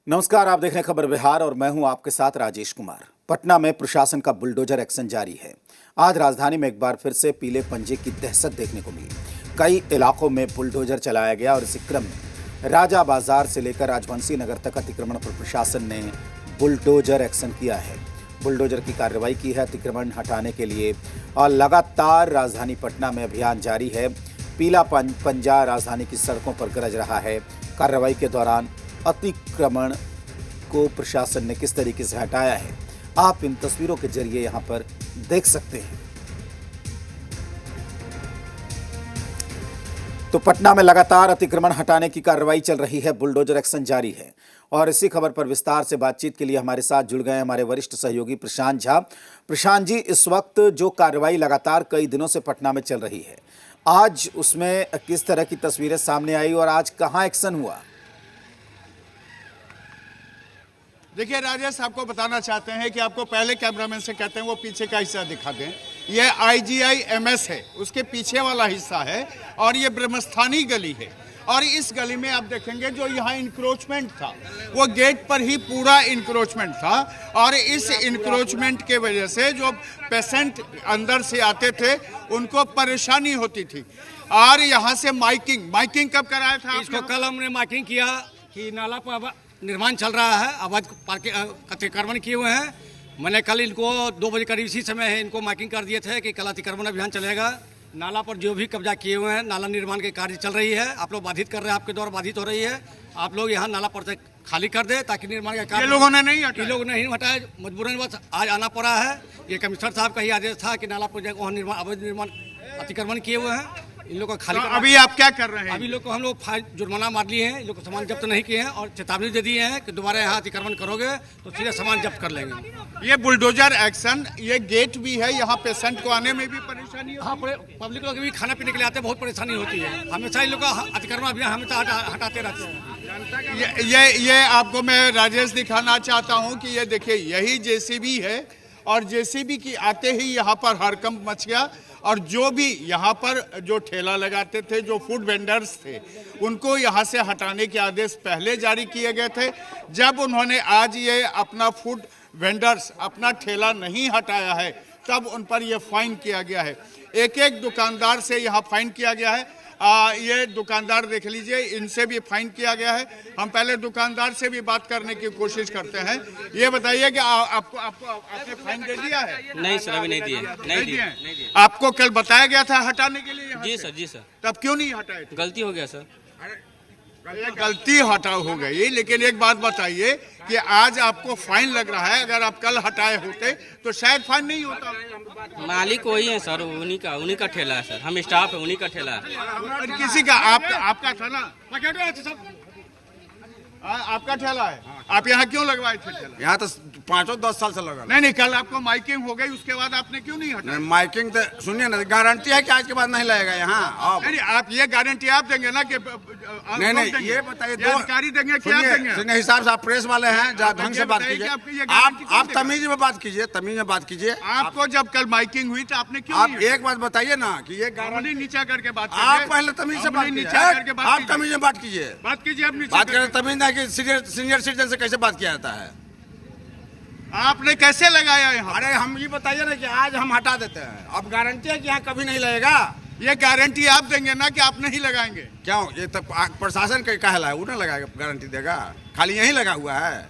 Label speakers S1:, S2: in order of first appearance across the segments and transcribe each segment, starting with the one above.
S1: नमस्कार, आप देख रहे हैं खबर बिहार और मैं हूं आपके साथ राजेश कुमार। पटना में प्रशासन का बुलडोजर एक्शन जारी है। आज राजधानी में एक बार फिर से पीले पंजे की दहशत देखने को मिली। कई इलाकों में बुलडोजर चलाया गया और इसी क्रम में राजा बाजार से लेकर राजवंशी नगर तक अतिक्रमण पर प्रशासन ने बुलडोजर एक्शन किया है। बुलडोजर की कार्रवाई की है अतिक्रमण हटाने के लिए और लगातार राजधानी पटना में अभियान जारी है। पीला पंजा राजधानी की सड़कों पर गरज रहा है। कार्रवाई के दौरान अतिक्रमण को प्रशासन ने किस तरीके से हटाया है, आप इन तस्वीरों के जरिए यहां पर देख सकते हैं। तो पटना में लगातार अतिक्रमण हटाने की कार्रवाई चल रही है, बुलडोजर एक्शन जारी है। और इसी खबर पर विस्तार से बातचीत के लिए हमारे साथ जुड़ गए हमारे वरिष्ठ सहयोगी प्रशांत झा। प्रशांत जी, इस वक्त जो कार्रवाई लगातार कई दिनों से पटना में चल रही है, आज उसमें किस तरह की तस्वीरें सामने आई और आज कहां एक्शन हुआ?
S2: देखिए राजेश, आपको बताना चाहते हैं कि आपको पहले कैमरामैन से कहते हैं वो पीछे का हिस्सा दिखा दें। ये IGI-MS है, उसके पीछे वाला हिस्सा है और ये ब्रह्मस्थानी गली है। और इस गली में आप देखेंगे जो यहाँ इंक्रोचमेंट था, वो गेट पर ही पूरा इंक्रोचमेंट था और इस इंक्रोचमेंट के वजह से जो पेशेंट अंदर से आते थे उनको परेशानी होती थी। और यहाँ से माइकिंग कब कराया था?
S3: इसको कल हमने माइकिंग किया कि नाला पर निर्माण चल रहा है, अवैध अतिक्रमण किए हुए हैं। मैंने कल इनको 2 बजे करीब इसी समय है इनको माइकिंग कर दिए थे कि कल अतिक्रमण अभियान चलेगा। नाला पर जो भी कब्जा किए हुए हैं, नाला निर्माण के कार्य चल रही है। आप लोग बाधित कर रहे हैं, आपके द्वारा बाधित हो रही है। आप लोग यहाँ नाला पर से खाली कर दे ताकि निर्माण का कार्य।
S2: ये लोगों ने नहीं हटाया,
S3: ये लोग नहीं हटाया, मजबूरन बस आज आना पड़ा है। ये कमिश्नर साहब का ही आदेश था कि नाला पर वहाँ निर्माण अवैध निर्माण अतिक्रमण किए हुए हैं, इन लोगों को खाली।
S2: तो अभी आप क्या कर रहे हैं?
S3: अभी लोग को हम लोग जुर्माना मार लिए हैं, इन लोग को सामान जब्त नहीं किए हैं और चेतावनी दे दिए हैं कि दोबारा यहाँ अतिक्रमण करोगे तो सीधे सामान जब्त कर लेंगे।
S2: ये बुलडोजर एक्शन, ये गेट भी है, यहाँ पेशेंट को आने में भी परेशानी है।
S3: हाँ, पब्लिक लोग भी खाना पीने के लिए आते हैं, बहुत परेशानी होती है। हमेशा इन लोग का अतिक्रमण अभियान हमेशा हटाते रहते हैं।
S2: ये आपको मैं राजेश दिखाना चाहता हूँ कि ये देखिए, यही JCB है और JCB की आते ही यहाँ पर हड़कंप मच गया। और जो भी यहाँ पर जो ठेला लगाते थे, जो फूड वेंडर्स थे, उनको यहाँ से हटाने के आदेश पहले जारी किए गए थे। जब उन्होंने आज ये अपना फूड वेंडर्स अपना ठेला नहीं हटाया है, तब उन पर ये फाइन किया गया है। एक दुकानदार से यहाँ फाइन किया गया है। ये दुकानदार देख लीजिए, इनसे भी फाइन किया गया है। हम पहले दुकानदार से भी बात करने की कोशिश करते हैं। ये बताइए कि आपने फाइन दे दिया है?
S4: नहीं सर, अभी नहीं दिए।
S2: नहीं दिए। आपको कल बताया गया था हटाने के लिए?
S4: जी सर, जी सर।
S2: तब क्यों नहीं हटाए?
S4: गलती हो गया सर।
S2: ये गलती हटाओ हो गई, लेकिन एक बात बताइए कि आज आपको फाइन लग रहा है, अगर आप कल हटाए होते तो शायद फाइन नहीं होता।
S4: मालिक वही है सर, उन्हीं का ठेला है सर। हम स्टाफ है, उन्हीं का ठेला है।
S2: किसी का? आपका था ना? आपका ठेला है? आप यहाँ क्यों लगवाए थे ठेला?
S5: यहाँ तो 5-10 साल से लगा।
S2: नहीं, कल आपको माइकिंग हो गई, उसके बाद आपने क्यों नहीं हटाया?
S5: माइकिंग तो सुनिए ना, गारंटी है कि आज के बाद नहीं लगेगा यहाँ।
S2: नहीं, आप ये गारंटी आप देंगे ना कि
S5: नहीं, ये बताइए, दो
S2: अधिकारी देंगे कि आप देंगे?
S5: हिसाब से आप प्रेस वाले हैं, जरा ढंग से बात कीजिए। आप तमीज में बात कीजिए, तमीज में बात कीजिए।
S2: आपको जब कल माइकिंग हुई तो आपने क्यों?
S5: आप एक बात बताइए ना कि ये गारंटी
S2: नीचा करके बात।
S5: आप पहले तमीज से बात कीजिए, आप तमीज में बात कीजिए।
S2: बात कीजिए, आप
S5: बात करें तमीज ना कि सीनियर सिटीजन से कैसे बात किया जाता है।
S2: आपने कैसे लगाया यहाँ?
S5: अरे हम ये बताइए ना कि आज हम हटा देते हैं, अब गारंटी है कि यहाँ कभी नहीं लगेगा।
S2: ये गारंटी आप देंगे ना कि आप नहीं लगाएंगे?
S5: क्यों? ये तो प्रशासन का कहला है, वो ना लगाएगा, गारंटी देगा। खाली यहीं लगा हुआ है,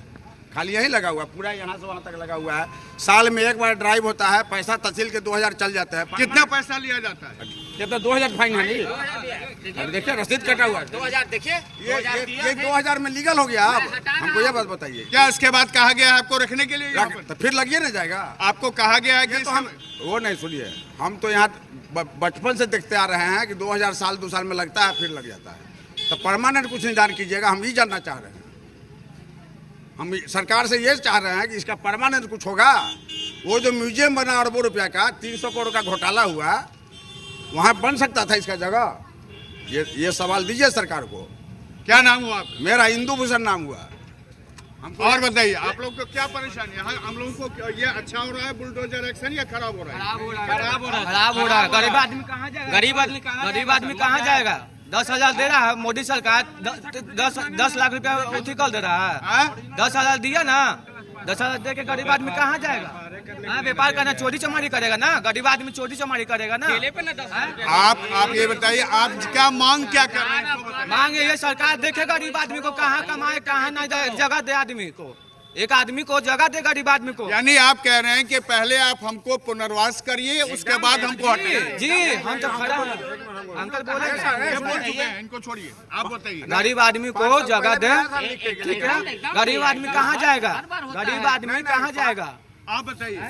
S5: खाली यहीं लगा हुआ है, पूरा यहाँ से वहाँ तक लगा हुआ है। साल में एक बार ड्राइव होता है, पैसा तहसील के 2000 चल जाता है।
S2: कितना पैसा लिया जाता है?
S5: ये तो 2000 फाइन है नहीं। देखिए रसीद कटा हुआ है
S4: 2000। देखिए
S5: ये 2000 में लीगल हो गया। आप हमको ये बात बताइए,
S2: क्या इसके बाद कहा गया है आपको रखने के लिए?
S5: तो फिर लगिए ना जाएगा।
S2: आपको कहा गया है कि
S5: तो हम वो नहीं, सुनिए, हम तो यहाँ बचपन से देखते आ रहे हैं कि 2000 साल 2 साल में लगता है, फिर लग जाता है। तो परमानेंट कुछ नहीं जान कीजिएगा, हम ये जानना चाह रहे हैं। हम सरकार से ये चाह रहे हैं कि इसका परमानेंट कुछ होगा। वो जो म्यूजियम बना अरबों रुपया का, 300 करोड़ का घोटाला हुआ, वहाँ बन सकता था इसका जगह। ये सवाल दीजिए सरकार को।
S2: क्या नाम हुआ आपका?
S5: मेरा इंदु भूषण नाम हुआ।
S2: और बताइए, आप लोग को क्या परेशानी है? हम लोगों को ये अच्छा हो रहा है बुलडोजर एक्शन या खराब हो रहा है?
S4: खराब हो रहा है। गरीब आदमी कहाँ जाएगा?
S3: 10,000 दे रहा है मोदी सरकार, 10 लाख रुपया उठी कर दे रहा है। 10,000 दिया ना, 10,000 दे के गरीब आदमी कहाँ जाएगा? हाँ, व्यापार करना, चोरी चमारी करेगा ना, गरीब आदमी चोरी चमारी करेगा ना।
S2: आप ये बताइए, आप क्या मांग क्या कर रहे हैं?
S3: मांग ये सरकार देखे गरीब आदमी को कहाँ कमाए, कहाँ ना जाए, जगह दे आदमी को, एक आदमी को जगह दे गरीब आदमी को।
S2: यानी आप कह रहे हैं कि पहले आप हमको पुनर्वास करिए, उसके बाद हमको हटाइए।
S3: जी, हम तो खड़ा हैं। अंकल बोले
S2: ये बोल चुके हैं, इनको छोड़िए, आप बताइए।
S3: गरीब आदमी को जगह दे, ठीक है? गरीब आदमी कहाँ जाएगा? गरीब आदमी कहाँ जाएगा?
S2: आप बताइए,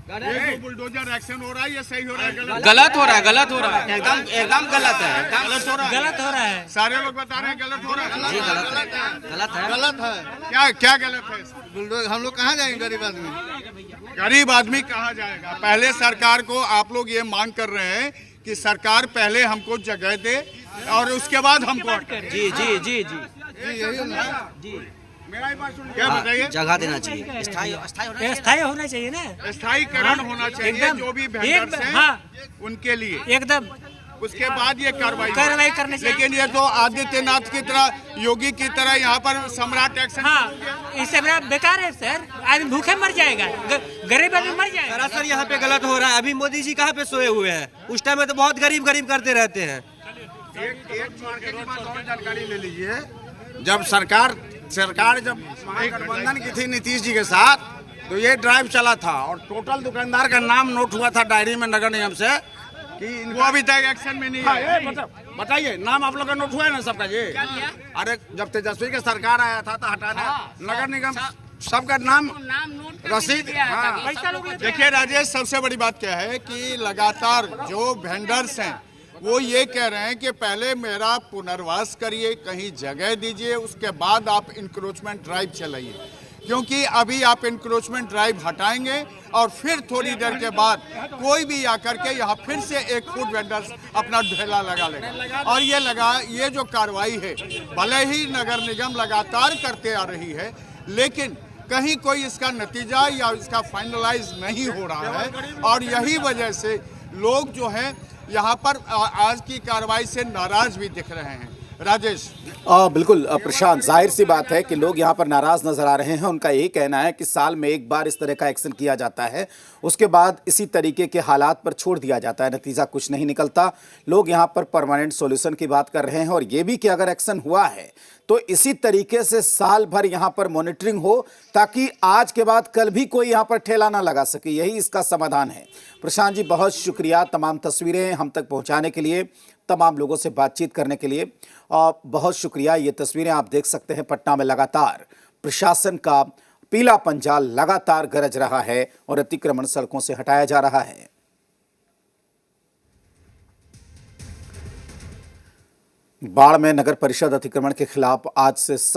S2: ये जो बुलडोजर एक्शन हो रहा है ये सही हो रहा है गलत?
S4: गलत हो रहा है, गलत हो रहा है,
S6: एकदम गलत है,
S2: गलत हो रहा है,
S6: गलत हो रहा है।
S2: सारे लोग बता रहे हैं गलत हो रहा है।
S6: जी गलत है, गलत है,
S7: गलत है।
S2: क्या क्या गलत है?
S7: बुलडोजर हम लोग कहाँ जाएंगे गरीब आदमी?
S2: गरीब आदमी कहाँ जाएगा? पहले सरकार को आप लोग ये मांग कर रहे हैं कि सरकार पहले हमको जगह दे और उसके बाद हमको हटाए।
S6: जी जी जी जी
S7: जी
S2: मेरा ही बात सुनिए, क्या बताइए?
S6: जगह देना चाहिए, स्थायी
S8: होना चाहिए ना,
S2: स्थायीकरण होना चाहिए
S8: एकदम,
S2: जो भी वेंडर्स हैं
S8: हाँ।
S2: उनके लिए,
S8: एकदम
S2: उसके बाद ये कार्रवाई
S8: करनी चाहिए।
S2: लेकिन ये तो आदित्यनाथ की तरह, योगी की तरह यहाँ पर सम्राट एक्शन।
S8: हाँ, इससे मेरा बेकार है सर, आदमी भूखे मर जाएगा, गरीब आदमी मर जाएगा।
S6: सरासर यहाँ पे गलत हो रहा है। अभी मोदी जी कहाँ पे सोए हुए हैं? उस टाइम में तो बहुत गरीब गरीब करते रहते हैं।
S5: एक मार्केट की बात और जानकारी ले लीजिए। जब सरकार जब महागठबंधन की थी नीतीश जी के साथ, तो ये ड्राइव चला था और टोटल दुकानदार का नाम नोट हुआ था डायरी में नगर निगम से कि
S2: वो अभी तक एक्शन में नहीं है।
S5: बताइए, नाम आप लोग का नोट हुआ है ना सबका? ये अरे जब तेजस्वी की सरकार आया था तो हटाना नगर निगम सबका नाम रसीद। हाँ।
S2: देखिए राजेश, सबसे बड़ी बात क्या है कि लगातार जो वेंडर्स हैं वो ये कह रहे हैं कि पहले मेरा पुनर्वास करिए, कहीं जगह दीजिए, उसके बाद आप इंक्रोचमेंट ड्राइव चलाइए, क्योंकि अभी आप इंक्रोचमेंट ड्राइव हटाएंगे और फिर थोड़ी देर के बाद कोई भी आकर के यहाँ फिर से एक फूड वेंडर्स अपना ढेला लगा लेगा। और ये जो कार्रवाई है, भले ही नगर निगम लगातार करते आ रही है, लेकिन कहीं कोई इसका नतीजा या इसका फाइनलाइज नहीं हो रहा है और यही वजह से लोग जो हैं यहाँ पर आज की कार्रवाई से नाराज भी दिख रहे हैं। राजेश।
S1: बिल्कुल प्रशांत, जाहिर सी बात है कि लोग यहाँ पर नाराज नजर आ रहे हैं। उनका यही कहना है कि साल में एक बार इस तरह का एक्शन किया जाता है, उसके बाद इसी तरीके के हालात पर छोड़ दिया जाता है, नतीजा कुछ नहीं निकलता। लोग यहाँ पर परमानेंट सॉल्यूशन की बात कर रहे हैं और ये भी कि अगर एक्शन हुआ है तो इसी तरीके से साल भर यहाँ पर मॉनिटरिंग हो, ताकि आज के बाद कल भी कोई यहाँ पर ठेला ना लगा सके। यही इसका समाधान है। प्रशांत जी, बहुत शुक्रिया तमाम तस्वीरें हम तक पहुँचाने के लिए, तमाम लोगों से बातचीत करने के लिए, और बहुत शुक्रिया। ये तस्वीरें आप देख सकते हैं, पटना में लगातार प्रशासन का पीला पंजा लगातार गरज रहा है और अतिक्रमण सड़कों से हटाया जा रहा है। बाढ़ में नगर परिषद अतिक्रमण के खिलाफ आज से सख्त